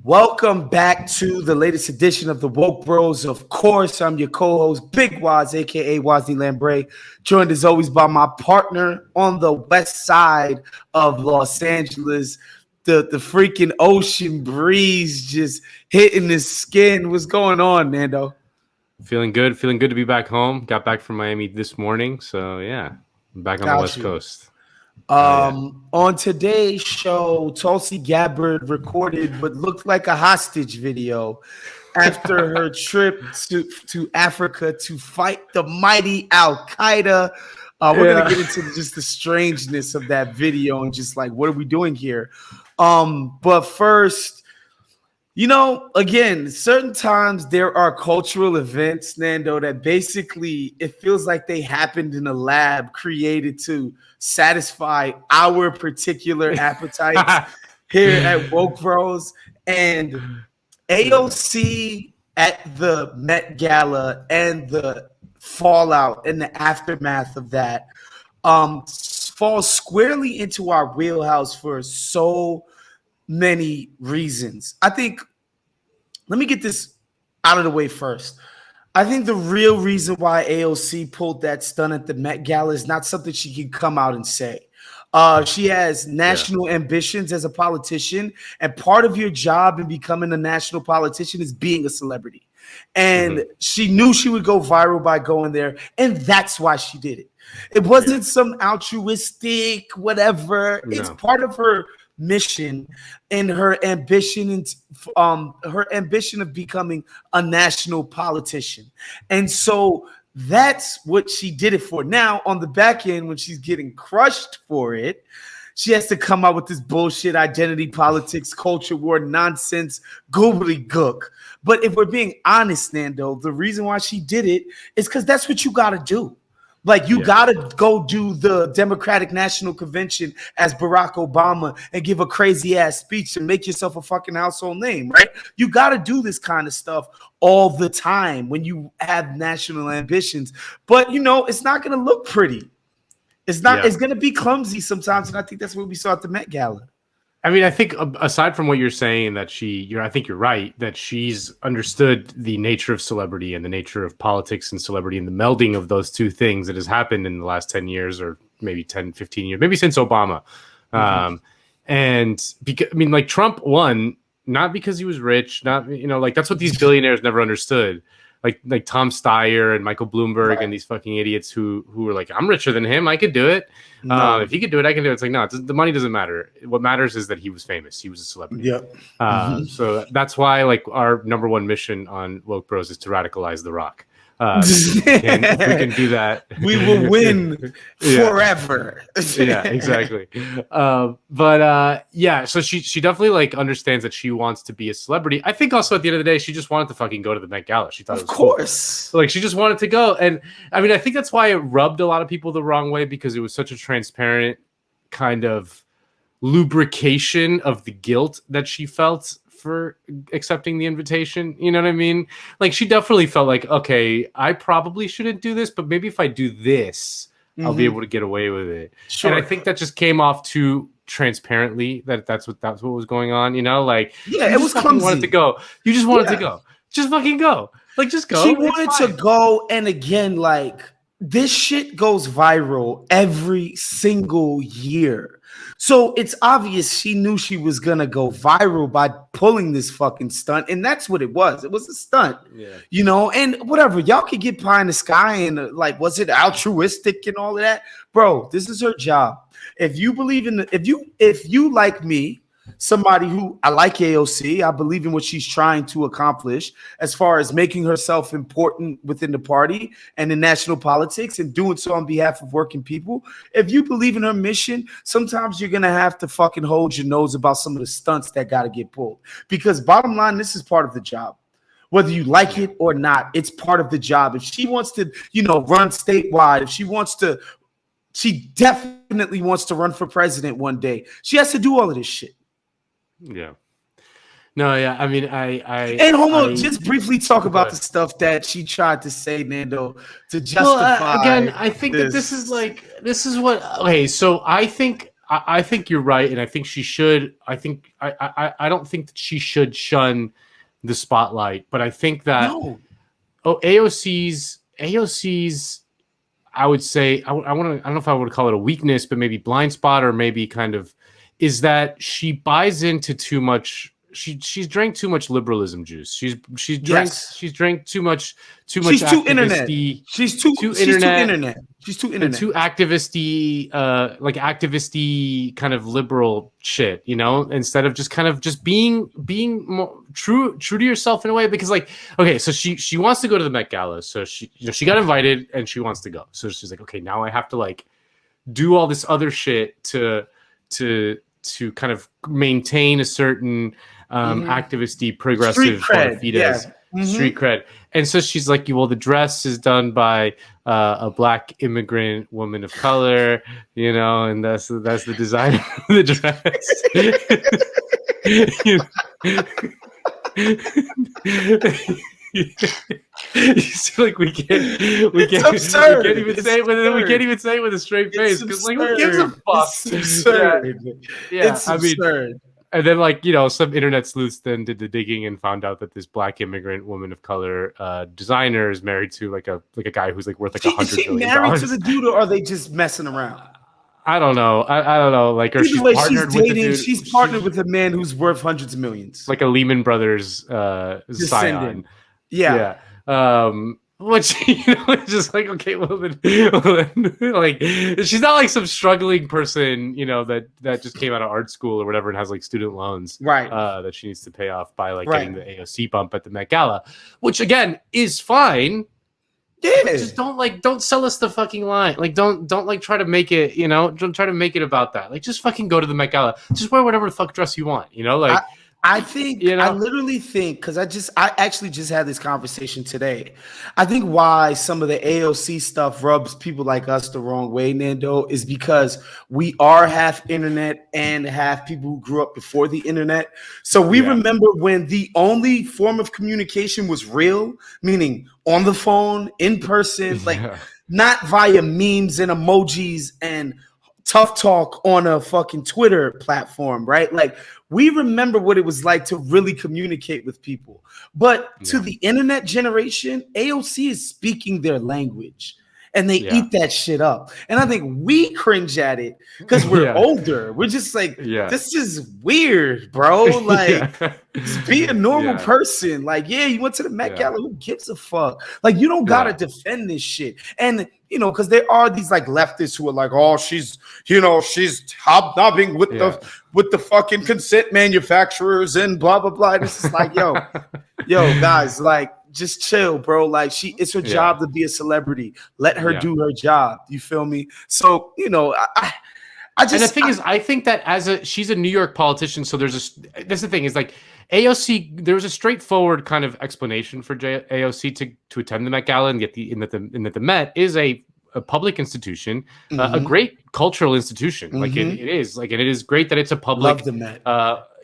Welcome back to the latest edition of the Woke Bros. Of course, I'm your co-host, Big Wos, aka Wosny Lambre, joined as always by my partner on the west side of Los Angeles. The freaking ocean breeze just hitting his skin. What's going on, Nando? Feeling good to be back home. Got back from Miami this morning, so yeah, I'm back on the West Coast. On today's show, Tulsi Gabbard recorded what looked like a hostage video after her trip to Africa to fight the mighty Al-Qaeda. We're going to get into just the strangeness of that video and just like, what are we doing here? But first, again, certain times there are cultural events, Nando, that basically it feels like they happened in a lab created to satisfy our particular appetites here at Woke Bros. And AOC at the Met Gala and the fallout and the aftermath of that falls squarely into our wheelhouse for so many reasons. I think, let me get this out of the way first. I think the real reason why AOC pulled that stunt at the Met Gala is not something she can come out and say. She has national ambitions as a politician, and part of your job in becoming a national politician is being a celebrity. And she knew she would go viral by going there, and that's why she did it. It wasn't some altruistic whatever. No. It's part of her mission and her ambition of becoming a national politician. And so that's what she did it for. Now, on the back end, when she's getting crushed for it, she has to come out with this bullshit identity politics, culture war nonsense, gobbledygook. But if we're being honest, Nando, the reason why she did it is because that's what you got to do. Like, you got to go do the Democratic National Convention as Barack Obama and give a crazy-ass speech and make yourself a fucking household name, right? You got to do this kind of stuff all the time when you have national ambitions. But, it's not going to look pretty. It's not. It's going to be clumsy sometimes, and I think that's what we saw at the Met Gala. I mean, I think aside from what you're saying, that I think you're right, that she's understood the nature of celebrity and the nature of politics and celebrity and the melding of those two things that has happened in the last 10 years or maybe 10, 15 years, maybe since Obama. And because, I mean, like, Trump won not because he was rich, not, like, that's what these billionaires never understood. Like Tom Steyer and Michael Bloomberg and these fucking idiots who were like, I'm richer than him, I could do it. If he could do it, I can do it. It's like, no, the money doesn't matter. What matters is that he was famous. He was a celebrity. So that's why, like, our number one mission on Woke Bros is to radicalize The Rock. If we can do that, we will win forever. Exactly. So she definitely, like, understands that she wants to be a celebrity. I think also at the end of the day, she just wanted to fucking go to the Met Gala. She thought it was cool. So, like, she just wanted to go. And I mean, I think that's why it rubbed a lot of people the wrong way, because it was such a transparent kind of lubrication of the guilt that she felt for accepting the invitation. You know what I mean? Like, she definitely felt like, okay, I probably shouldn't do this, but maybe if I do this, I'll be able to get away with it. Sure. And I think that just came off too transparently that's what was going on. Like, it was clumsy. Wanted to go. You just wanted to go. Just fucking go. Like, just go. She wanted to go, and again, like, this shit goes viral every single year. So it's obvious she knew she was going to go viral by pulling this fucking stunt. And that's what it was. It was a stunt, and whatever. Y'all could get pie in the sky and, like, was it altruistic and all of that? Bro, this is her job. If you believe in if you like me, somebody who I like AOC, I believe in what she's trying to accomplish as far as making herself important within the party and in national politics and doing so on behalf of working people. If you believe in her mission, sometimes you're going to have to fucking hold your nose about some of the stunts that got to get pulled, because bottom line, this is part of the job. Whether you like it or not, it's part of the job. If she wants to, run statewide, if she definitely wants to run for president one day, she has to do all of this shit. Yeah. No, yeah. I mean, and hold on, just briefly talk about the stuff that she tried to say, Nando, to justify. Again, I think that this is what. Okay, so I think I think you're right, and I think she should. I don't think that she should shun the spotlight, but I think that AOC's. I would say I don't know if I would call it a weakness, but maybe blind spot, or maybe kind of is that she buys into too much. She's drank too much liberalism juice. She's drank too much. She's too internet. She's too internet. She's too internet. Too activisty, like activisty kind of liberal shit. You know, instead of just being more true to yourself in a way. Because like, okay, so she wants to go to the Met Gala, so she got invited and she wants to go. So she's like, okay, now I have to like do all this other shit to kind of maintain a certain activisty, progressive street cred. And so she's like, well, the dress is done by a black immigrant woman of color, you know, and that's the designer of the dress. Like we can't even say it with a straight face because like who gives a fuck? It's absurd. Yeah, it's absurd. And then, like, you know, some internet sleuths then did the digging and found out that this black immigrant woman of color designer is married to like a guy who's like worth like $100 million. Married to the dude, or are they just messing around? I don't know. I don't know. Like, or she's partnered with the dude. She's partnered with a man who's worth hundreds of millions, like a Lehman Brothers scion. Yeah. Which, you know, it's just like, okay, well then, like, she's not like some struggling person, you know, that just came out of art school or whatever and has like student loans, right? That she needs to pay off by like getting the AOC bump at the Met Gala, which again is fine. Yeah, just don't sell us the fucking line. Like, don't like try to make it, you know, don't try to make it about that. Like, just fucking go to the Met Gala. Just wear whatever the fuck dress you want, you know, like. I think, you know? I literally think, because I actually just had this conversation today. I think why some of the AOC stuff rubs people like us the wrong way, Nando, is because we are half internet and half people who grew up before the internet. So we remember when the only form of communication was real, meaning on the phone, in person, like not via memes and emojis and tough talk on a fucking Twitter platform, right? Like, we remember what it was like to really communicate with people. But to the internet generation, AOC is speaking their language and they eat that shit up. And I think we cringe at it because we're older. We're just like, this is weird, bro. Like, just be a normal person. Like, you went to the Met Gala. Who gives a fuck? Like, you don't got to defend this shit. And, you know, because there are these like leftists who are like, oh, she's hobnobbing with the fucking consent manufacturers and blah, blah, blah. This is like, yo, guys, like, just chill, bro. Like, it's her job to be a celebrity. Let her do her job. You feel me? So, you know, and the thing is, I think that she's a New York politician, so that's the thing is like AOC. There was a straightforward kind of explanation for AOC to attend the Met Gala and get in that the Met is a public institution, a great cultural institution. Like it is like, and it is great that it's a public. Love the Met.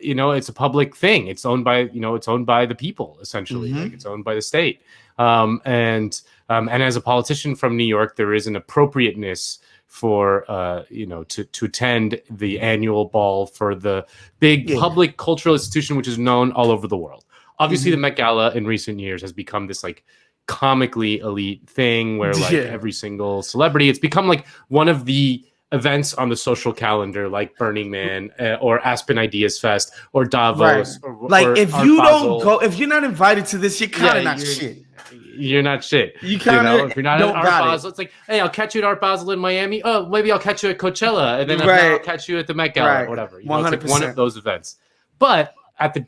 You know, it's a public thing. It's owned by the people essentially. Like it's owned by the state. And as a politician from New York, there is an appropriateness for to attend the annual ball for the big public cultural institution, which is known all over the world. Obviously, the Met Gala in recent years has become this like comically elite thing where like every single celebrity, it's become like one of the events on the social calendar, like Burning Man or Aspen Ideas Fest or Davos. Right. Like if you don't go, if you're not invited to this, you're kind of not shit. You're not shit. You kind of if you're not at Art Basel, it's like, hey, I'll catch you at Art Basel in Miami. Oh, maybe I'll catch you at Coachella, and then I'll catch you at the Met Gala or whatever. You know, it's like one of those events. But at the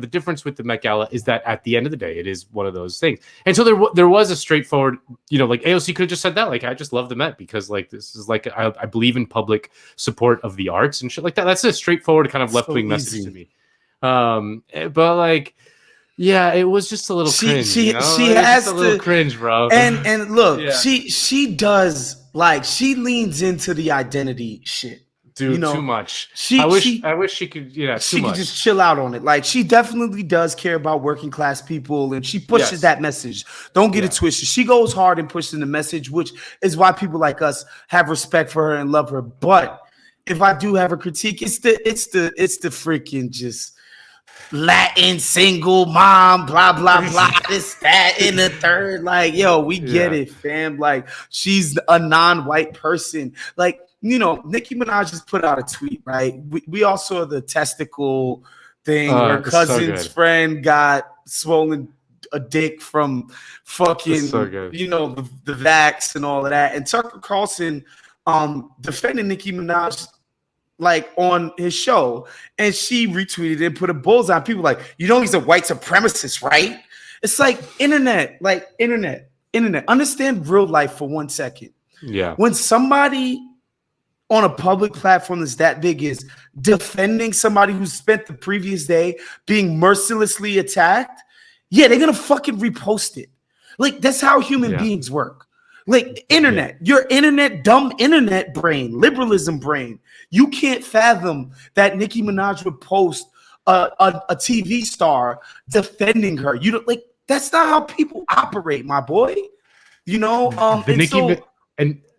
difference with the Met Gala is that at the end of the day, it is one of those things. And so there was a straightforward, like AOC could have just said that, like, I just love the Met because like this is like I believe in public support of the arts and shit like that. That's a straightforward kind of left wing message to me. But like. Yeah, it was just a little cringe. She has a little cringe, bro. And look, she does like she leans into the identity shit. Dude, too much. I wish she could. Yeah, she could just chill out on it. Like she definitely does care about working class people, and she pushes that message. Don't get it twisted. She goes hard in pushing the message, which is why people like us have respect for her and love her. But if I do have a critique, it's the freaking just Latin single mom, blah blah blah, this, that, and the third. Like, yo, we get it, fam. Like, she's a non-white person. Like, you know, Nicki Minaj just put out a tweet, right? We all saw the testicle thing. Her cousin's friend got swollen a dick from fucking, you know, the vax and all of that. And Tucker Carlson defended Nicki Minaj like on his show, and she retweeted and put a bullseye. People like, you know, he's a white supremacist, right? It's like internet. Understand real life for 1 second. Yeah. When somebody on a public platform that's that big is defending somebody who spent the previous day being mercilessly attacked, yeah, they're gonna fucking repost it. Like, that's how human beings work. Like, internet, your internet, dumb internet brain, liberalism brain. You can't fathom that Nicki Minaj would post a TV star defending her. You don't, like, that's not how people operate, my boy. You know,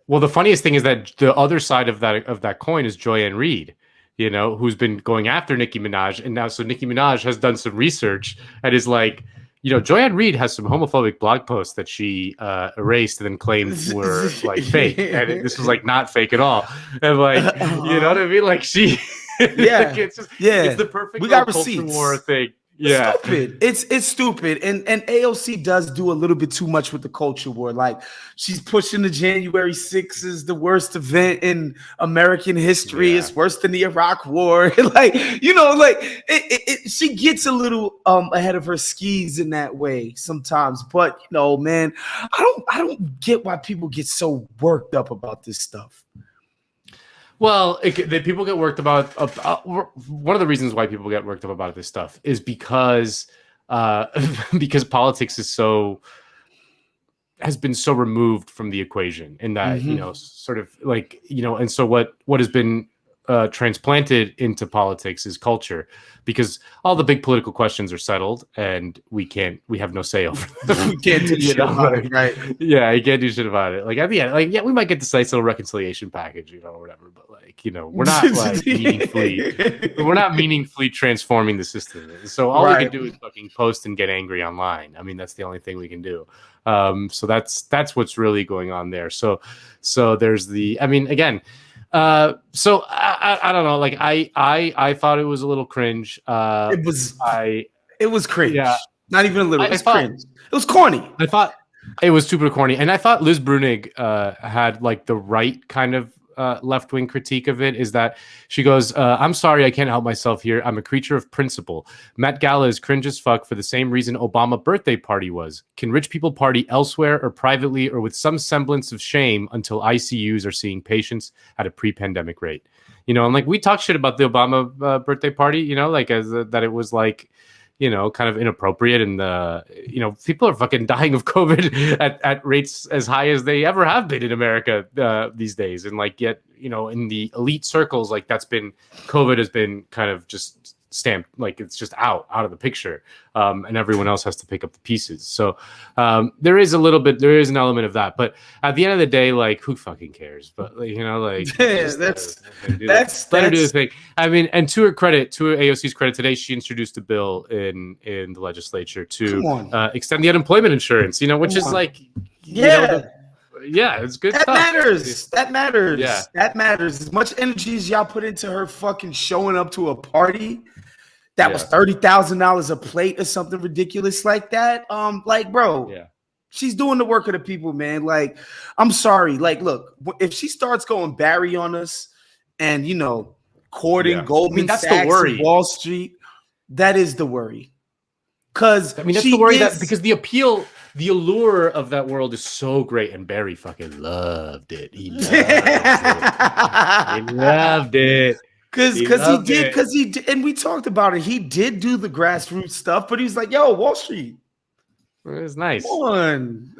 well, the funniest thing is that the other side of that coin is Joy-Ann Reid, you know, who's been going after Nicki Minaj, and now so Nicki Minaj has done some research and is like, you know, Joy-Ann Reid has some homophobic blog posts that she erased and then claimed were like fake, and this was like not fake at all. And like, you know what I mean? Like, she, it's the perfect. We got receipts. Culture war thing. Yeah, stupid. It's stupid, and AOC does do a little bit too much with the culture war. Like, she's pushing the January 6th is the worst event in American history. It's worse than the Iraq War. Like, you know, like she gets a little ahead of her skis in that way sometimes. But, you know, man, I don't get why people get so worked up about this stuff. Well, people get worked about. One of the reasons why people get worked up about this stuff is because politics has been so removed from the equation, in that you know, sort of like, you know, and so what has been transplanted into politics is culture, because all the big political questions are settled and we have no say over them. We can't do shit about it, right? Yeah, you can't do shit about it. Like, at the end, like, yeah, we might get this nice little reconciliation package, you know, or whatever, but like, you know, we're not like meaningfully transforming the system. So all we can do is fucking post and get angry online. I mean, that's the only thing we can do. So that's what's really going on there. So there's I mean, again, so I don't know, like I thought it was a little cringe. It was cringe. Yeah. Not even a little. It's cringe. It was corny. I thought it was super corny, and I thought Liz Brunig had like the right kind of left-wing critique of it. Is that she goes, I'm sorry, I can't help myself here. I'm a creature of principle. Met Gala is cringe as fuck for the same reason Obama birthday party was. Can rich people party elsewhere or privately or with some semblance of shame until ICUs are seeing patients at a pre-pandemic rate? You know, and like, we talk shit about the Obama birthday party, you know, like that it was like, you know, kind of inappropriate, and you know, people are fucking dying of COVID at rates as high as they ever have been in America these days, and like, yet, you know, in the elite circles, like, COVID has been kind of just stamped, like, it's just out of the picture, and everyone else has to pick up the pieces. So there is an element of that, but at the end of the day, like, who fucking cares? But, like, you know, like, let her do the thing. I mean, and to AOC's credit, today she introduced a bill in the legislature to extend the unemployment insurance, you know, which is like, it's good. That stuff. matters. That matters. Yeah. That matters. As much energy as y'all put into her fucking showing up to a party that was $30,000 a plate or something ridiculous like that. Like, bro, she's doing the work of the people, man. Like, I'm sorry. Like, look, if she starts going Barry on us and, you know, courting Goldman Sachs the worry. And Wall Street, that is the worry. Because that's the worry, that because the allure of that world is so great, and Barry fucking loved it. He loved it. Because he did, and we talked about it. He did do the grassroots stuff, but he was like, "Yo, Wall Street, it was nice. Come on,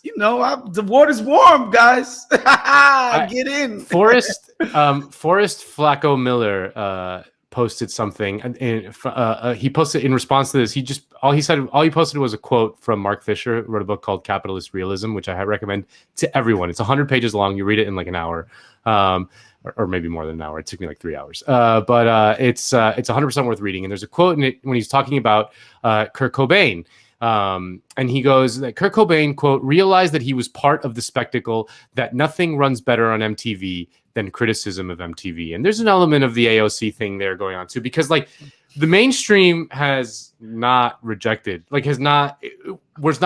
you know, the water's warm, guys. Get in." Forrest Flacco Miller posted something, and he posted in response to this. All he posted was a quote from Mark Fisher, who wrote a book called Capitalist Realism, which I recommend to everyone. It's 100 pages long. You read it in like an hour, or maybe more than an hour. It took me like 3 hours, but it's 100% worth reading. And there's a quote in it when he's talking about Kurt Cobain. And he goes that Kurt Cobain, quote, realized that he was part of the spectacle, that nothing runs better on MTV than criticism of MTV. And there's an element of the AOC thing there going on too, because like the mainstream has not rejected, like was not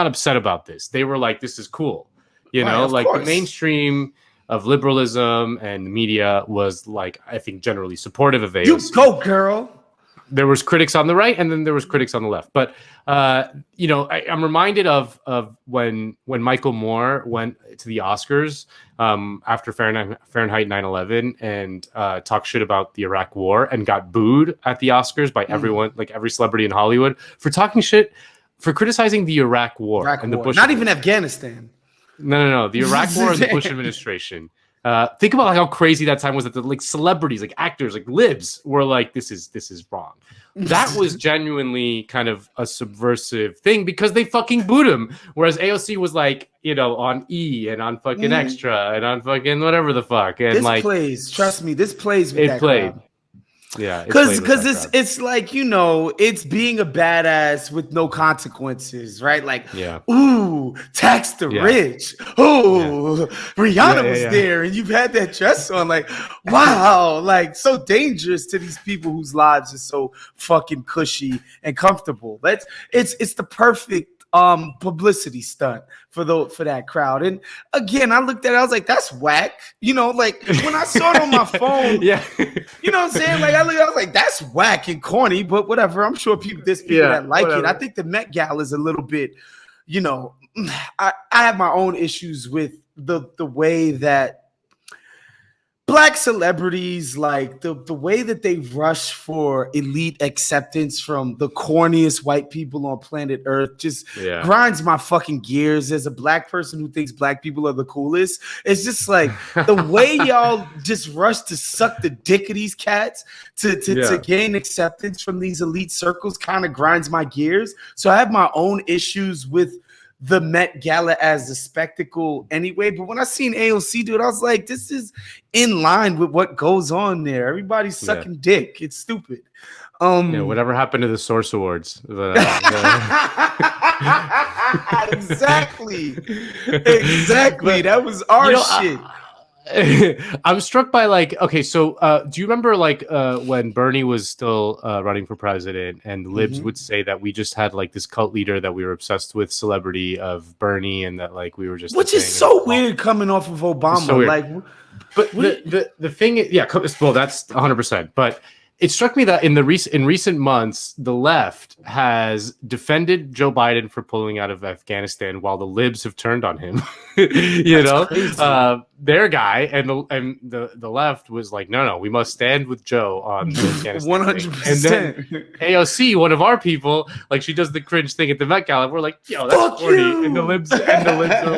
upset about this. They were like, this is cool. You know, like the mainstream of liberalism and the media was like, I think generally supportive of AOC. You go, girl. There was critics on the right, and then there was critics on the left. But you know, I'm reminded of when Michael Moore went to the Oscars after Fahrenheit 9/11 and talked shit about the Iraq War and got booed at the Oscars by everyone, like every celebrity in Hollywood, for talking shit, for criticizing the Iraq War and the Bush. Not even Afghanistan. No, the Iraq War and the Bush administration. Think about like how crazy that time was, that the like celebrities, like actors, like libs were like, this is wrong. That was genuinely kind of a subversive thing because they fucking booed him. Whereas AOC was like, you know, on E and on fucking Extra and on fucking whatever the fuck. And this like plays, trust me, this plays with it that played. crowd. Yeah, because it's like, you know, it's being a badass with no consequences, right? Like, ooh, tax the rich. Ooh, Rihanna was there, and you've had that dress on. Like, wow, like so dangerous to these people whose lives are so fucking cushy and comfortable. It's the perfect publicity stunt for that crowd. And again, I looked at it, I was like, that's whack. You know, like when I saw it on my phone, you know what I'm saying? Like I was like, that's whack and corny, but whatever. I'm sure there's people that like it. I think the Met Gala is a little bit, you know, I have my own issues with the way that Black celebrities, like the way that they rush for elite acceptance from the corniest white people on planet Earth just grinds my fucking gears. As a Black person who thinks Black people are the coolest, it's just like the way y'all just rush to suck the dick of these cats to gain acceptance from these elite circles kind of grinds my gears. So I have my own issues with the Met Gala as a spectacle anyway. But when I seen AOC do it, I was like, this is in line with what goes on there. Everybody's sucking dick. It's stupid. Whatever happened to the Source Awards? Exactly. That was our shit. I'm struck by like, okay, so do you remember like when Bernie was still running for president and the libs would say that we just had like this cult leader that we were obsessed with, celebrity of Bernie, and that like we were just, which is so weird coming off of Obama. So like, but the thing is, well, that's 100%. But it struck me that in recent months, the left has defended Joe Biden for pulling out of Afghanistan, while the libs have turned on him. Their guy and the left was like, no, we must stand with Joe on the Afghanistan 100%. And then AOC, one of our people, like she does the cringe thing at the Met Gala. We're like, yo, that's corny. And the libs are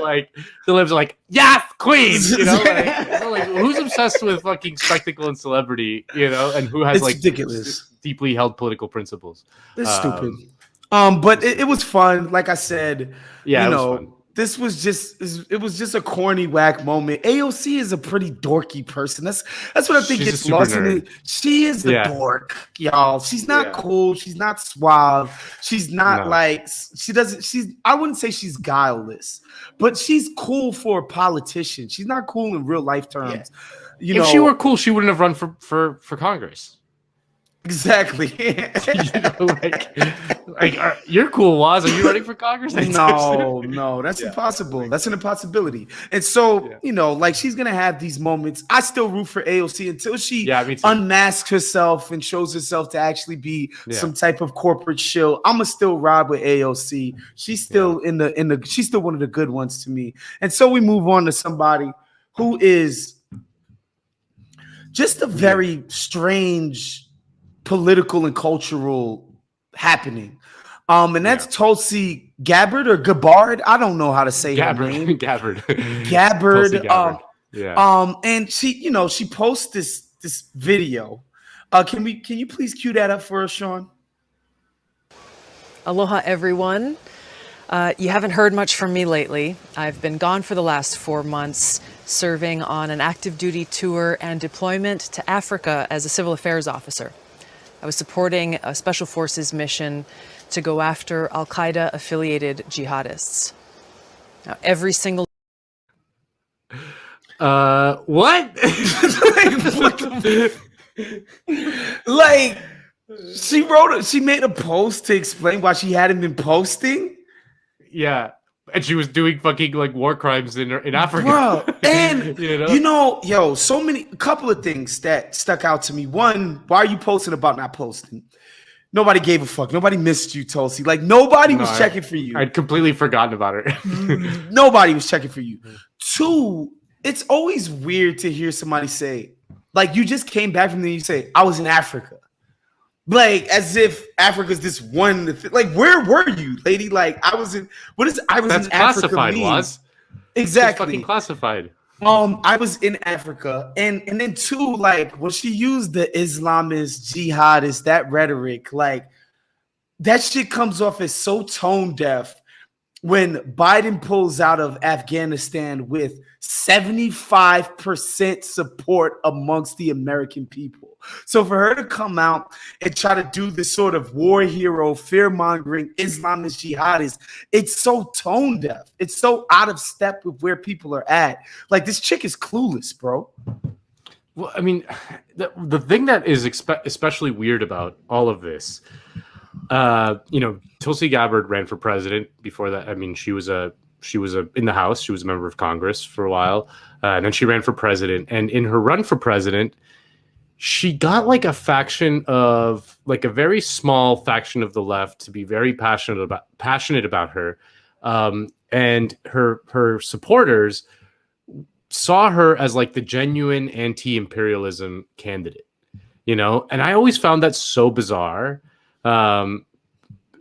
like, yes, queen. You know, like who's obsessed with fucking spectacle and celebrity? You know, and who has like ridiculous, deeply held political principles. It's stupid. But it was fun. Like I said, you know. This was just a corny whack moment. AOC is a pretty dorky person. That's what I think gets lost in it. She is the dork, y'all. She's not cool. She's not suave. She's not like I wouldn't say she's guileless, but she's cool for a politician. She's not cool in real life terms. You know, if she were cool, she wouldn't have run for Congress. Exactly. You know, you're cool, Woz. Are you running for Congress? No, that's impossible. That's an impossibility. And so, you know, like she's gonna have these moments. I still root for AOC until she unmasks herself and shows herself to actually be some type of corporate shill. I'ma still ride with AOC. She's still she's still one of the good ones to me. And so we move on to somebody who is just a very strange political and cultural happening. And that's Tulsi Gabbard or Gabbard. I don't know how to say her name. Gabbard. Gabbard. And she, you know, she posts this video Can you please cue that up for us, Sean? Aloha, everyone. You haven't heard much from me lately. I've been gone for the last 4 months, serving on an active duty tour and deployment to Africa as a civil affairs officer. I was supporting a special forces mission to go after Al-Qaeda affiliated jihadists. Now, every single what? Like, she made a post to explain why she hadn't been posting. Yeah. And she was doing fucking like war crimes in Africa. Bro, and a couple of things that stuck out to me. One, why are you posting about not posting? Nobody gave a fuck. Nobody missed you, Tulsi. Like, nobody was checking for you. I'd completely forgotten about her. Nobody was checking for you. Two, it's always weird to hear somebody say, like, you just came back from there, you say, I was in Africa. Like, as if Africa's this one thing. Like, where were you, lady? Like, I was in That's in Africa. classified, was? Exactly. It's fucking classified. I was in Africa, and then two, like, when she used the Islamist, jihadist, that rhetoric, like, that shit comes off as so tone deaf when Biden pulls out of Afghanistan with 75% support amongst the American people. So for her to come out and try to do this sort of war hero, fear-mongering Islamist jihadist, it's so tone deaf. It's so out of step with where people are at. Like, this chick is clueless, bro. Well, I mean, the thing that is especially weird about all of this, Tulsi Gabbard ran for president. Before that, I mean, she was in the House. She was a member of Congress for a while, and then she ran for president. And in her run for president, she got like a very small faction of the left to be very passionate about her, and her supporters saw her as like the genuine anti-imperialism candidate, And I always found that so bizarre.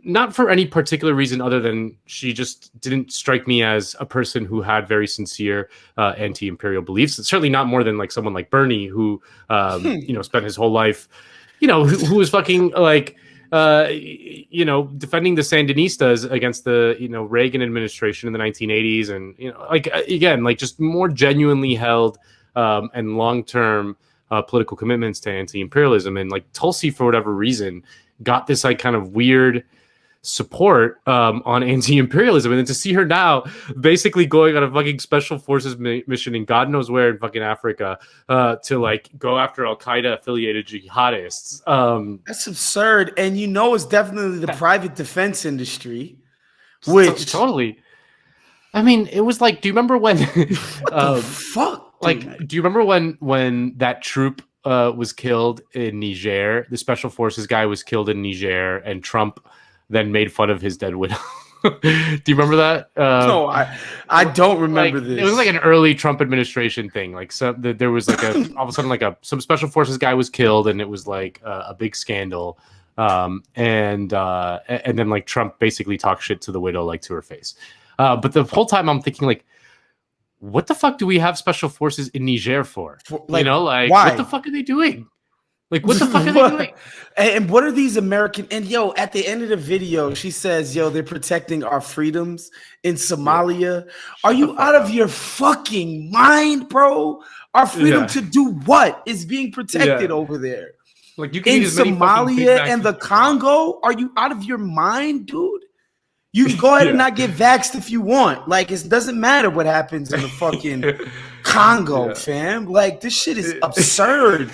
Not for any particular reason other than she just didn't strike me as a person who had very sincere anti-imperial beliefs. It's certainly not more than like someone like Bernie who, spent his whole life, who was fucking like, defending the Sandinistas against the, Reagan administration in the 1980s. And, again, like just more genuinely held and long-term political commitments to anti-imperialism. And like Tulsi, for whatever reason, got this like kind of weird support on anti-imperialism, and then to see her now basically going on a fucking special forces mission in God knows where in fucking Africa to like go after Al-Qaeda affiliated jihadists. That's absurd. And it's definitely the private defense industry, which totally. I mean, it was like, do you remember when what the fuck? Dude? Like, do you remember when that troop was killed in Niger? The special forces guy was killed in Niger, and Trump then made fun of his dead widow. Do you remember that? No, I don't remember this. It was like an early Trump administration thing. Like, there was like all of a sudden like some special forces guy was killed, and it was like a big scandal. And then like Trump basically talked shit to the widow, like to her face. But the whole time I'm thinking like, what the fuck do we have special forces in Niger for? Like, why? What the fuck are they doing? Like, what the fuck are they doing? And what are these American? And at the end of the video, she says, they're protecting our freedoms in Somalia. Are you out of your fucking mind, bro? Our freedom to do what is being protected over there? Like, you can in Somalia and the Congo? Are you out of your mind, dude? You can go ahead and not get vaxxed if you want. Like, it doesn't matter what happens in the fucking Congo, fam. Like, this shit is absurd.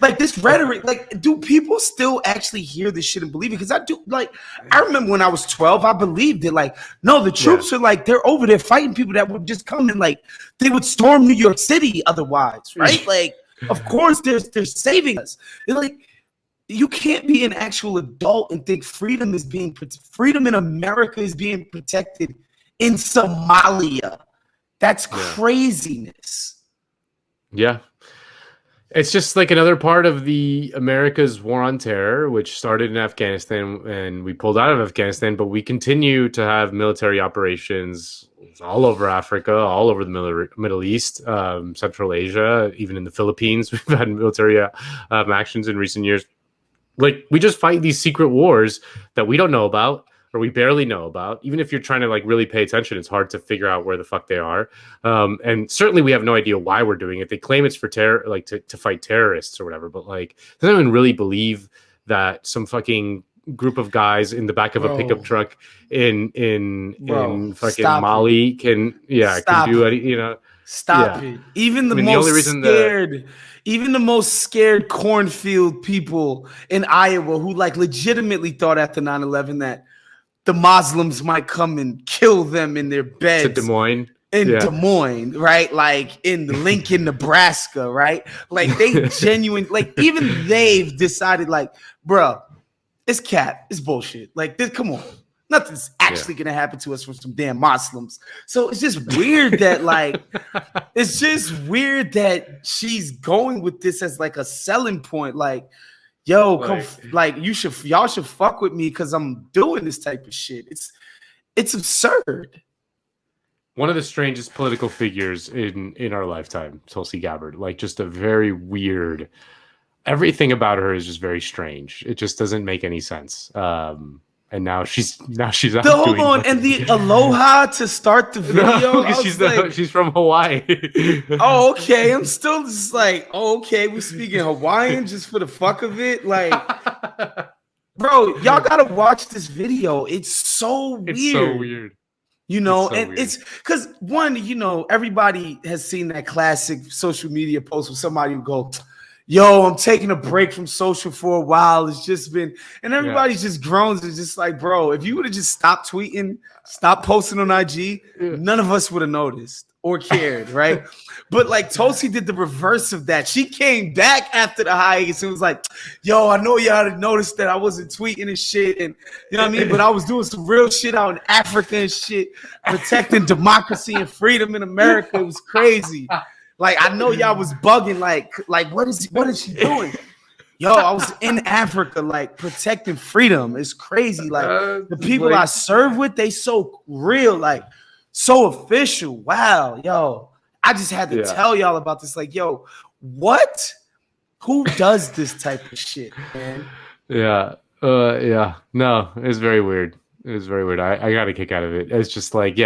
Like, this rhetoric, like, do people still actually hear this shit and believe it? Because I remember when I was 12, I believed it. Like, no, the troops are like, they're over there fighting people that would just come in, like, they would storm New York City otherwise, right? Like, of course, they're saving us. They're like, you can't be an actual adult and think freedom in America is being protected in Somalia. That's craziness. Yeah. It's just like another part of the America's war on terror, which started in Afghanistan and we pulled out of Afghanistan, but we continue to have military operations It's all over Africa, all over the Middle East, Central Asia, even in the Philippines. We've had military actions in recent years. Like, we just fight these secret wars that we don't know about, or we barely know about. Even if you're trying to like really pay attention, it's hard to figure out where the fuck they are. And certainly we have no idea why we're doing it. They claim it's for to fight terrorists or whatever, but like, they don't even really believe that some fucking group of guys in the back of a pickup truck in fucking Mali can do any, you know. Stop it. Even the most scared cornfield people in Iowa who like legitimately thought after 9/11 that the Muslims might come and kill them in their beds. To Des Moines. Des Moines, right? Like in Lincoln, Nebraska, right? Like they even they've decided like, bro, it's cap. It's bullshit. Like this, come on. Nothing's actually gonna happen to us from some damn Muslims. So it's just weird that she's going with this as like a selling point. Like, yo, y'all should fuck with me because I'm doing this type of shit. It's absurd. One of the strangest political figures in our lifetime, Tulsi Gabbard. Like, just a very weird. Everything about her is just very strange. It just doesn't make any sense. And now she's out. Hold on, and the aloha to start the video. No, she's from Hawaii. Oh, okay. I'm still just like, okay, we're speaking Hawaiian just for the fuck of it. Like, bro, y'all gotta watch this video. It's so weird. It's so weird. You know, it's because one, you know, everybody has seen that classic social media post where somebody would go, yo, I'm taking a break from social for a while. It's just been, and everybody's just groans. It's just like, bro, if you would have just stopped tweeting, stopped posting on IG, none of us would have noticed or cared, right? But like Tulsi did the reverse of that. She came back after the hiatus and was like, yo, I know y'all had noticed that I wasn't tweeting and shit, and you know what I mean? But I was doing some real shit out in Africa and shit, protecting democracy and freedom in America. It was crazy. Like, I know y'all was bugging, like what is she doing? Yo, I was in Africa, like, protecting freedom. It's crazy. Like, the people I serve with, they so real, like, so official. Wow, yo. I just had to tell y'all about this. Like, yo, what? Who does this type of shit, man? Yeah. No, it's very weird. It was very weird. I got a kick out of it. It's just like,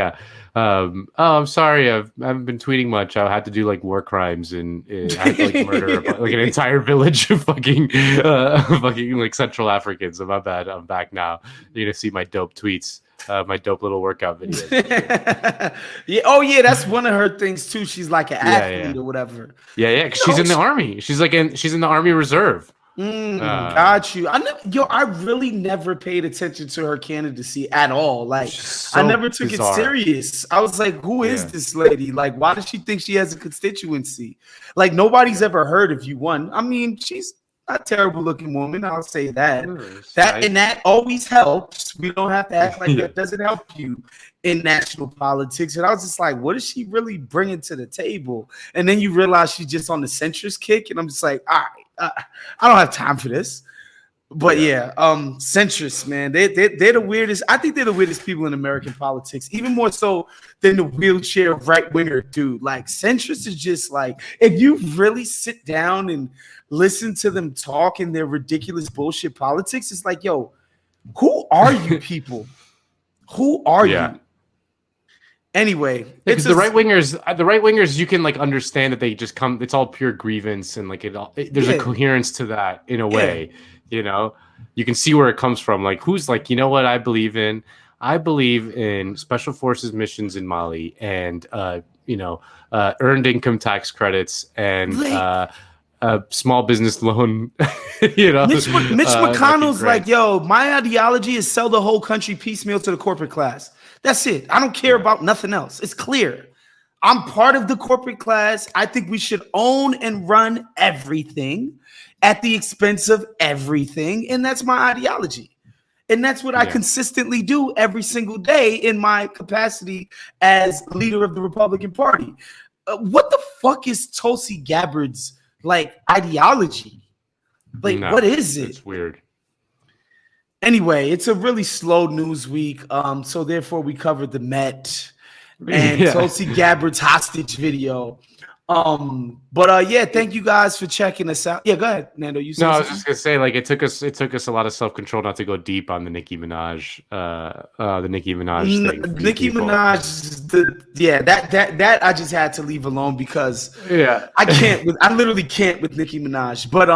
I'm sorry, I haven't been tweeting much. I had to do like war crimes and I had to like murder like an entire village of fucking like Central Africans. So my bad. I'm back now. You're gonna see my dope tweets, my dope little workout videos. That's one of her things too. She's like an athlete or whatever. Because she's in the army. She's in the Army Reserve. Got you. I really never paid attention to her candidacy at all. Like, I never took it serious. I was like, who is this lady? Like, why does she think she has a constituency? Like, nobody's ever heard of you. One, I mean, she's a terrible looking woman. I'll say that. And that always helps. We don't have to act like that doesn't help you in national politics. And I was just like, what is she really bringing to the table? And then you realize she's just on the centrist kick. And I'm just like, all right. I don't have time for this, but centrists, man, they're the weirdest. I think they're the weirdest people in American politics, even more so than the wheelchair right winger dude. Like, centrists is just like, if you really sit down and listen to them talk in their ridiculous bullshit politics, it's like, yo, who are you people? Who are you? Anyway, because the right wingers, you can like understand that they just come. It's all pure grievance, and like there's a coherence to that in a way. You know, you can see where it comes from. Like, who's like, you know what I believe in? I believe in special forces missions in Mali, and earned income tax credits, and a small business loan. Mitch McConnell's like, yo, my ideology is sell the whole country piecemeal to the corporate class. That's it. I don't care about nothing else. It's clear. I'm part of the corporate class. I think we should own and run everything at the expense of everything. And that's my ideology. And that's what I consistently do every single day in my capacity as leader of the Republican Party. What the fuck is Tulsi Gabbard's like ideology? Like, what is it? It's weird. Anyway, it's a really slow news week. So therefore we covered the Met and Tulsi Gabbard's hostage video. Yeah, thank you guys for checking us out. Yeah, go ahead, Nando. You said I was just gonna say, like, it took us a lot of self-control not to go deep on the Nicki Minaj thing. Nicki Minaj, that I just had to leave alone because I literally can't with Nicki Minaj. But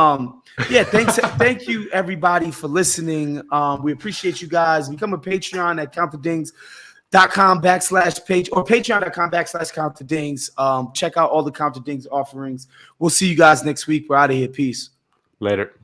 thank you everybody for listening. We appreciate you guys. Become a Patreon at countthedings.com/page or patreon.com/countthedings. Check out all the Count the Dings offerings. We'll see you guys next week. We're out of here. Peace. Later.